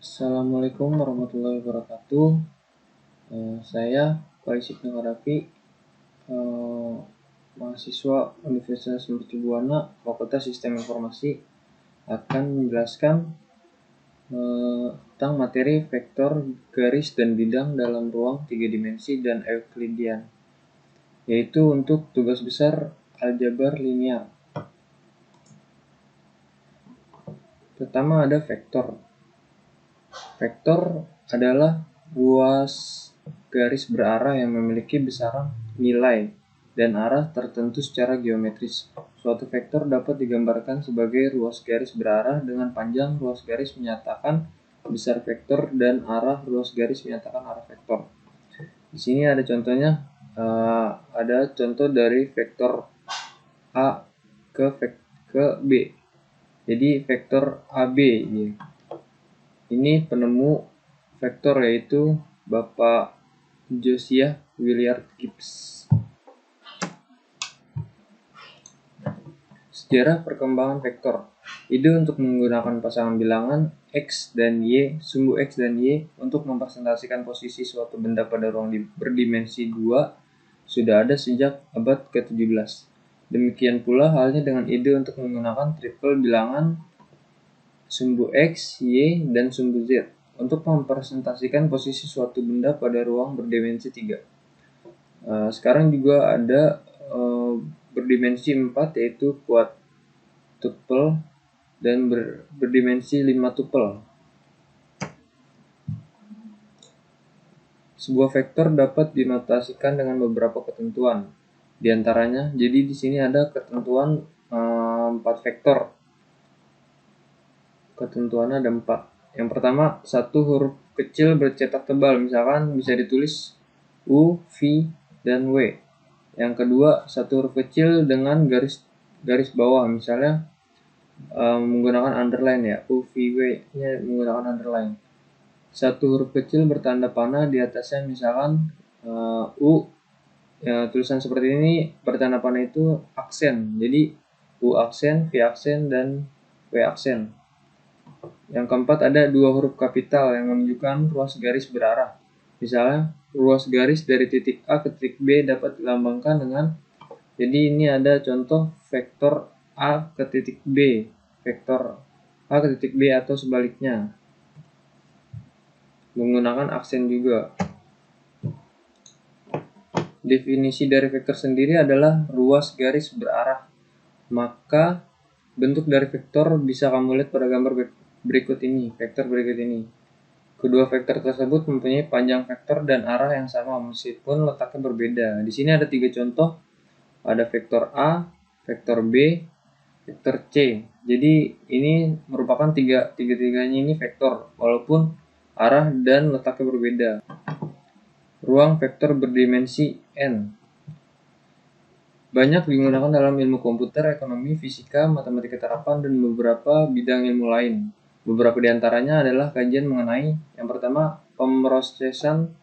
Assalamualaikum warahmatullahi wabarakatuh. Saya Faisal Nurrafi, mahasiswa Universitas Mercubuana, Fakultas Sistem Informasi, akan menjelaskan tentang materi vektor, garis, dan bidang dalam ruang 3 dimensi dan Euclidean, yaitu untuk tugas besar aljabar linear. Pertama ada vektor. Vektor adalah ruas garis berarah yang memiliki besaran nilai dan arah tertentu secara geometris. Suatu vektor dapat digambarkan sebagai ruas garis berarah dengan panjang ruas garis menyatakan besar vektor dan arah ruas garis menyatakan arah vektor. Di sini ada contohnya, ada contoh dari vektor A ke B. Jadi vektor AB ini penemu vektor yaitu Bapak Josiah Willard Gibbs. Sejarah perkembangan vektor. Ide untuk menggunakan pasangan bilangan X dan Y, sumbu X dan Y untuk mempresentasikan posisi suatu benda pada ruang berdimensi 2 sudah ada sejak abad ke-17. Demikian pula halnya dengan ide untuk menggunakan triple bilangan sumbu X, Y, dan sumbu Z untuk mempresentasikan posisi suatu benda pada ruang berdimensi 3. Sekarang juga ada berdimensi 4 yaitu quadtuple dan berdimensi 5 tuple. Sebuah vektor dapat dinotasikan dengan beberapa ketentuan. Di antaranya, jadi di sini ada ketentuan 4 vektor. Ketentuannya ada 4. Yang pertama, satu huruf kecil bercetak tebal, misalkan bisa ditulis U, V, dan W. Yang kedua, satu huruf kecil dengan garis bawah, misalnya menggunakan underline ya, U, V, W nya menggunakan underline. Satu huruf kecil bertanda panah di atasnya, misalkan U, tulisan seperti ini bertanda panah itu aksen, jadi U aksen, V aksen, dan W aksen. Yang keempat, ada dua huruf kapital yang menunjukkan ruas garis berarah. Misalnya, ruas garis dari titik A ke titik B dapat dilambangkan dengan, jadi ini ada contoh vektor A ke titik B, vektor A ke titik B atau sebaliknya, menggunakan aksen juga. Definisi dari vektor sendiri adalah ruas garis berarah. Maka bentuk dari vektor bisa kamu lihat pada gambar berikut ini, vektor berikut ini. Kedua vektor tersebut mempunyai panjang vektor dan arah yang sama meskipun letaknya berbeda. Di sini ada 3 contoh. Ada vektor A, vektor B, vektor C. Jadi ini merupakan tiga-tiganya ini vektor walaupun arah dan letaknya berbeda. Ruang vektor berdimensi n banyak digunakan dalam ilmu komputer, ekonomi, fisika, matematika terapan, dan beberapa bidang ilmu lain. Beberapa di antaranya adalah kajian mengenai, yang pertama, pemrosesan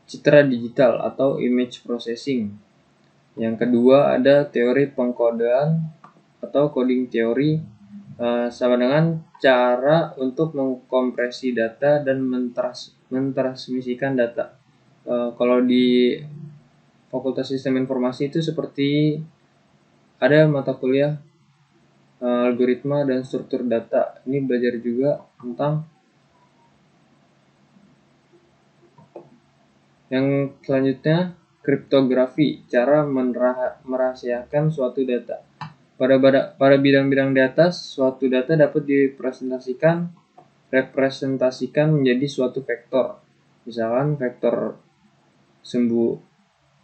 citra digital atau image processing. Yang kedua, ada teori pengkodean atau coding theory, sama dengan cara untuk mengkompresi data dan mentransmisikan data. Kalau di Fakultas Sistem Informasi itu seperti ada mata kuliah algoritma dan struktur data. Ini belajar juga tentang yang selanjutnya, kriptografi, cara merahasiakan suatu data. Pada bidang-bidang di atas, suatu data dapat representasikan menjadi suatu vektor. Misalkan vektor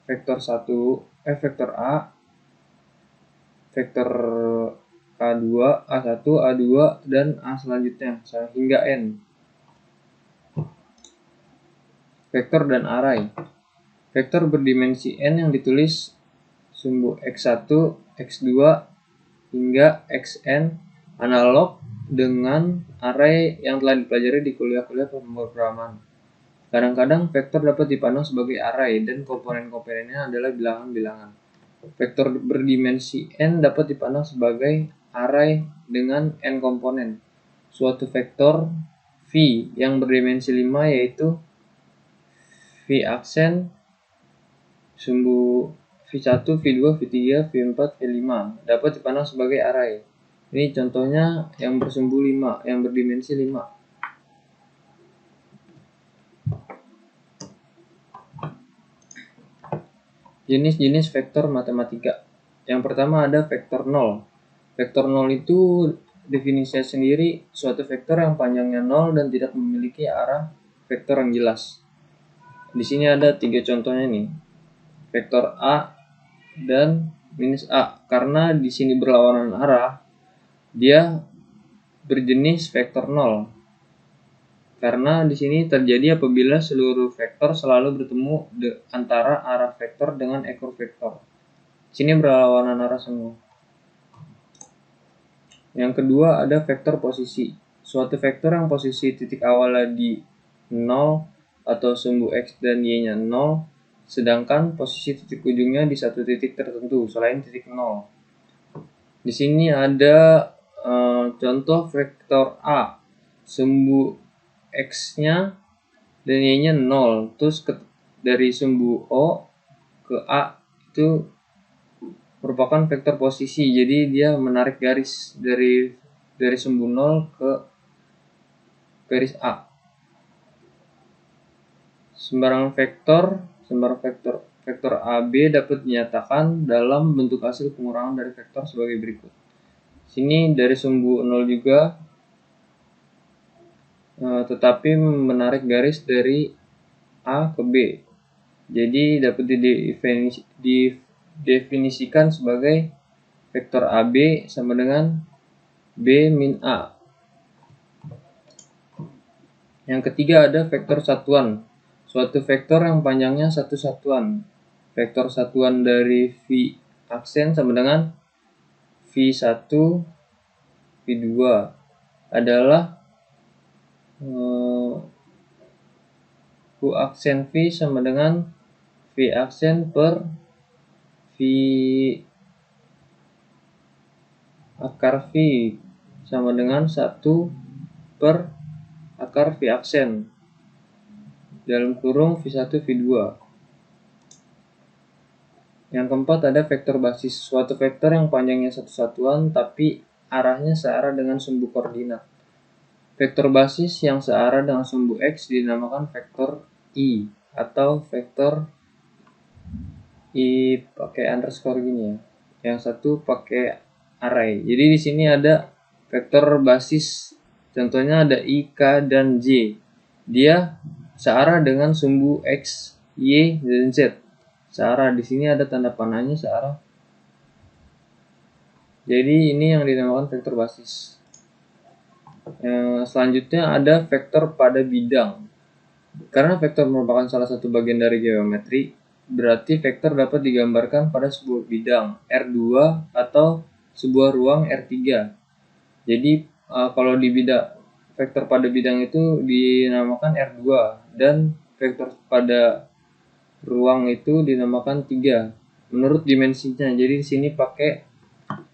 vektor A, vektor A2, A1, A2, dan A selanjutnya, hingga N. Vektor dan array. Vektor berdimensi N yang ditulis sumbu X1, X2, hingga Xn analog dengan array yang telah dipelajari di kuliah-kuliah pemrograman. Kadang-kadang vektor dapat dipandang sebagai array dan komponen-komponennya adalah bilangan-bilangan. Vektor berdimensi n dapat dipandang sebagai array dengan n komponen. Suatu vektor V yang berdimensi 5 yaitu V aksen sumbu V1, V2, V3, V4, V5 dapat dipandang sebagai array. Ini contohnya yang bersumbu 5, yang berdimensi 5. Jenis-jenis vektor matematika. Yang pertama ada vektor 0. Vektor 0 itu definisinya sendiri suatu vektor yang panjangnya 0 dan tidak memiliki arah vektor yang jelas. Di sini ada 3 contohnya nih. Vektor A dan minus A. Karena di sini berlawanan arah, dia berjenis vektor 0. Karena di sini terjadi apabila seluruh vektor selalu bertemu antara arah vektor dengan ekor vektor. Sini berlawanan arah semua. Yang kedua ada vektor posisi. Suatu vektor yang posisi titik awalnya di 0 atau sumbu x dan y-nya 0, sedangkan posisi titik ujungnya di satu titik tertentu selain titik 0. Di sini ada contoh vektor A. Sumbu x-nya dan y-nya 0. Terus dari sumbu O ke A itu merupakan vektor posisi. Jadi dia menarik garis dari sumbu 0 ke garis A. Sembarang vektor AB dapat dinyatakan dalam bentuk hasil pengurangan dari vektor sebagai berikut. Sini dari sumbu 0 juga, tetapi menarik garis dari A ke B. Jadi dapat didefinisikan sebagai vektor AB sama dengan B min A. Yang ketiga ada vektor satuan. Suatu vektor yang panjangnya satu satuan. Vektor satuan dari V aksen sama dengan V1, V2 adalah U aksen V sama dengan V aksen per V akar V sama dengan 1 per akar V aksen dalam kurung V1, V2. Yang keempat ada vektor basis. Suatu vektor yang panjangnya satu satuan tapi arahnya searah dengan sumbu koordinat. Vektor basis yang searah dengan sumbu X dinamakan vektor I atau vektor I pakai underscore gini ya. Yang satu pakai array. Jadi di sini ada vektor basis. Contohnya ada I, K, dan J. Dia searah dengan sumbu X, Y, dan Z. Searah di sini ada tanda panahnya searah. Jadi ini yang dinamakan vektor basis. Selanjutnya ada vektor pada bidang. Karena vektor merupakan salah satu bagian dari geometri, berarti vektor dapat digambarkan pada sebuah bidang R2 atau sebuah ruang R3. Jadi kalau di vektor pada bidang itu dinamakan R2 dan vektor pada ruang itu dinamakan 3 menurut dimensinya. Jadi di sini pakai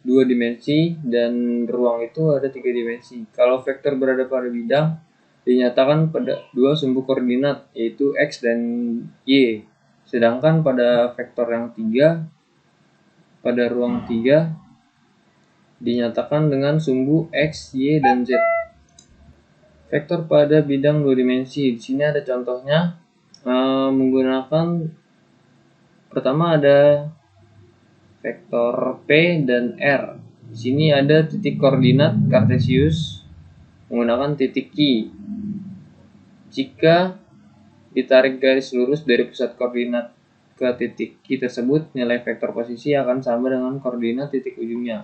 2 dimensi dan ruang itu ada 3 dimensi. Kalau vektor berada pada bidang dinyatakan pada 2 sumbu koordinat yaitu X dan Y. Sedangkan pada vektor yang 3 pada ruang 3 dinyatakan dengan sumbu X, Y, dan Z. Vektor pada bidang 2 dimensi. Di sini ada contohnya menggunakan pertama ada vektor P dan R. Di sini ada titik koordinat Cartesius menggunakan titik Q. Jika ditarik garis lurus dari pusat koordinat ke titik Q tersebut, nilai vektor posisi akan sama dengan koordinat titik ujungnya.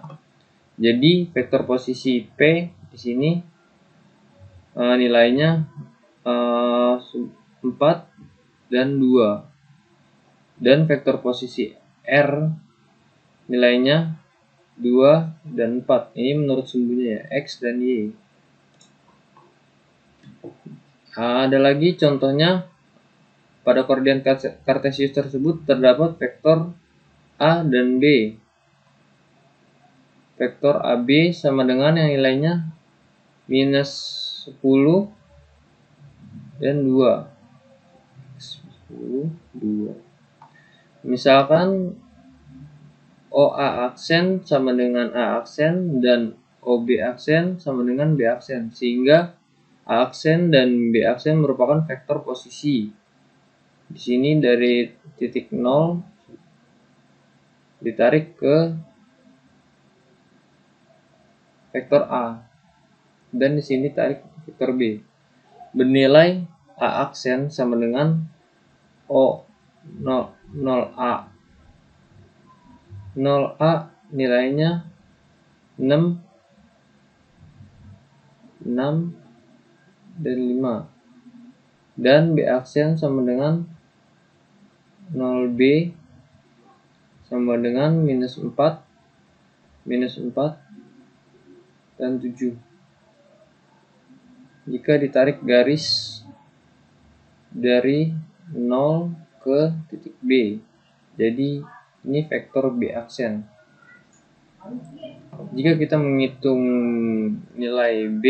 Jadi vektor posisi P di sini nilainya 4 dan 2. Dan vektor posisi R nilainya 2 dan 4. Ini menurut sumbunya ya, X dan Y. Ada lagi contohnya, pada koordinat Cartesius tersebut terdapat vektor A dan B. Vektor AB sama dengan yang nilainya minus 10 dan 2. X10, 2. Misalkan OA aksen sama dengan A aksen dan OB aksen sama dengan B aksen, sehingga A aksen dan B aksen merupakan vektor posisi. Di sini dari titik 0 ditarik ke vektor A, dan di sini tarik vektor B. Bernilai A aksen sama dengan O 0A. 0A nilainya 6, 6 dan 5. Dan B aksen sama dengan 0B sama dengan minus 4, dan 7. Jika ditarik garis dari 0 ke titik B, jadi ini vektor B aksen. Jika kita menghitung nilai B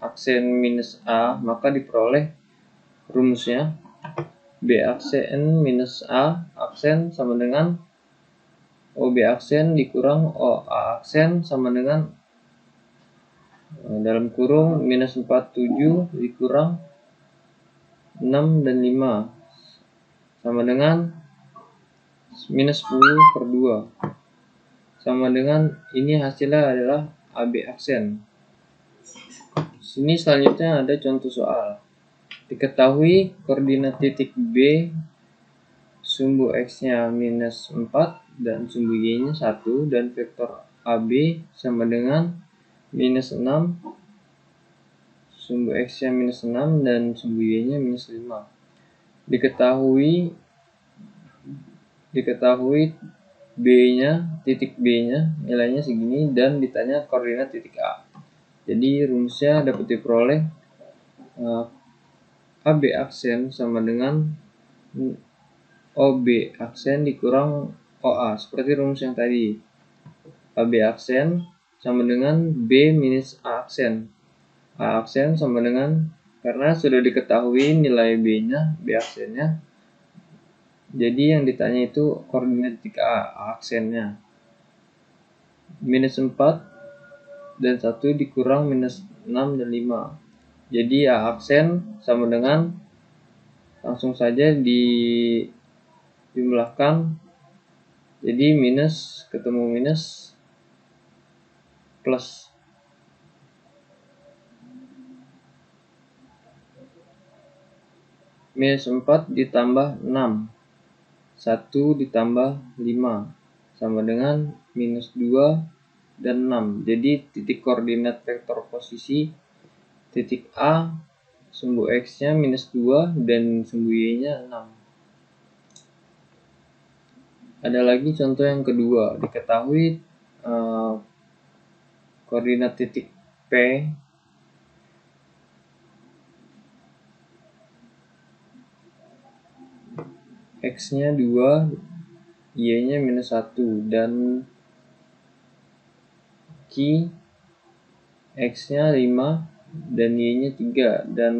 aksen minus A, maka diperoleh rumusnya B aksen minus A aksen sama dengan OB aksen dikurang OA aksen sama dengan dalam kurung minus 47 dikurang 6 dan 5 sama dengan minus 10 per 2 sama dengan ini hasilnya adalah AB aksen. Sini selanjutnya ada contoh soal. Diketahui koordinat titik B sumbu X-nya minus 4 dan sumbu Y-nya 1 dan vektor AB sama dengan minus 6, sumbu X-nya minus 6 dan sumbu Y-nya minus 5. Diketahui B-nya, titik B-nya nilainya segini dan ditanya koordinat titik A. Jadi rumusnya dapat diperoleh AB aksen sama dengan OB aksen dikurang OA, seperti rumus yang tadi. AB aksen sama dengan B minus A aksen. A aksen sama dengan, karena sudah diketahui nilai B-nya, B aksennya, jadi yang ditanya itu koordinat titik A aksennya. Minus 4 dan 1 dikurang minus 6 dan 5. Jadi A aksen sama dengan, langsung saja dijumlahkan, jadi minus ketemu minus plus. Minus 4 ditambah 6, 1 ditambah 5 sama dengan minus 2 dan 6. Jadi titik koordinat vektor posisi titik A sumbu X-nya minus 2 dan sumbu Y-nya 6. Ada lagi contoh yang kedua. Diketahui koordinat titik P X-nya 2, Y-nya minus 1 dan Q X-nya 5 dan Y-nya 3 dan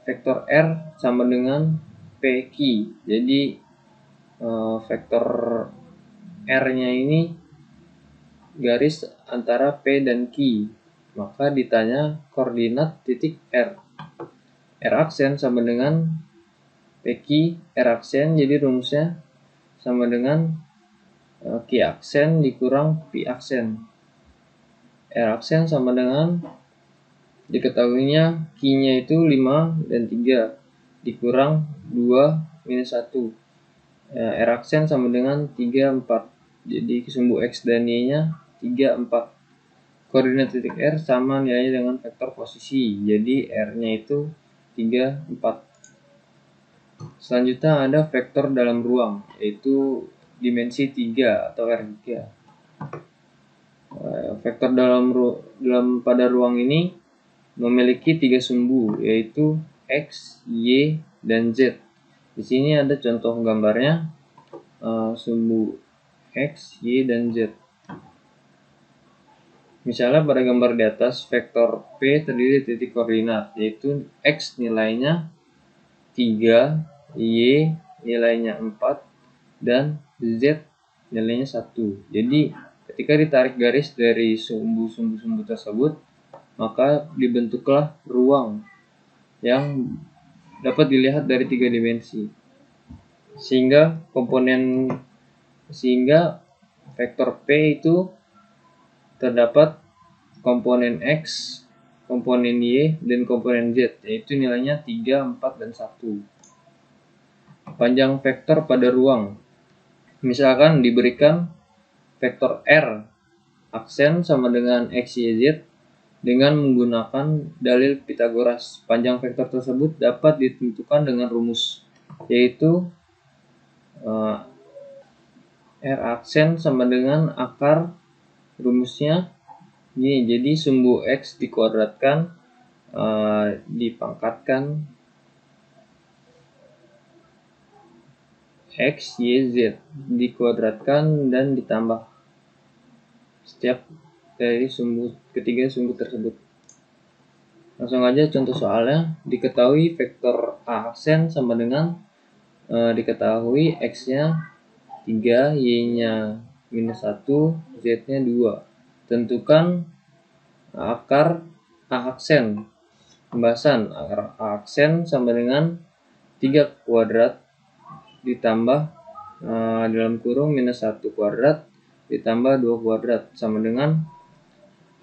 vektor R sama dengan PQ. Jadi vektor R-nya ini garis antara P dan Q. Maka ditanya koordinat titik R. R aksen sama dengan PQ R aksen, jadi rumusnya sama dengan Q aksen dikurang P aksen. R aksen sama dengan, diketahuinya Q-nya itu 5 dan 3 dikurang 2 minus 1. R aksen sama dengan 3, 4. Jadi sumbu X dan Y-nya 3, 4. Koordinat titik R sama nilainya dengan vektor posisi. Jadi R-nya itu 3, 4. Selanjutnya ada vektor dalam ruang, yaitu dimensi 3 atau R3. Vektor pada ruang ini memiliki 3 sumbu, yaitu X, Y, dan Z. Di sini ada contoh gambarnya, sumbu X, Y, dan Z. Misalnya pada gambar di atas, vektor P terdiri dari titik koordinat, yaitu X nilainya 3, Y nilainya 4, dan Z nilainya 1. Jadi ketika ditarik garis dari sumbu-sumbu tersebut, maka dibentuklah ruang yang dapat dilihat dari 3 dimensi. Sehingga vektor P itu terdapat komponen X, komponen Y, dan komponen Z, yaitu nilainya 3, 4, dan 1. Panjang vektor pada ruang. Misalkan diberikan vektor R aksen sama dengan X, Y, Z dengan menggunakan dalil Pythagoras. Panjang vektor tersebut dapat ditentukan dengan rumus, yaitu R aksen sama dengan akar rumusnya ini. Jadi sumbu X dikuadratkan dipangkatkan X, Y, Z dikuadratkan dan ditambah setiap dari ketiga sumbu tersebut. Langsung aja contoh soalnya. Diketahui vektor A aksen sama dengan diketahui X-nya 3, Y-nya -1, Z-nya 2. Tentukan akar A aksen. Pembahasan akar A aksen sama dengan 3 kuadrat ditambah dalam kurung -1 kuadrat ditambah 2 kuadrat sama dengan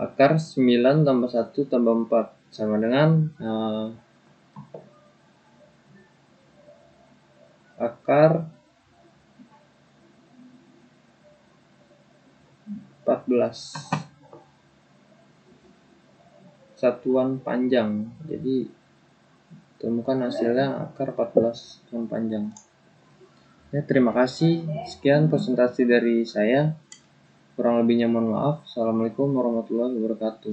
akar 9 tambah 1 tambah 4 sama dengan akar 14 satuan panjang. Jadi temukan hasilnya akar 14 satuan panjang. Ya, terima kasih. Sekian presentasi dari saya. Kurang lebihnya mohon maaf. Assalamualaikum warahmatullahi wabarakatuh.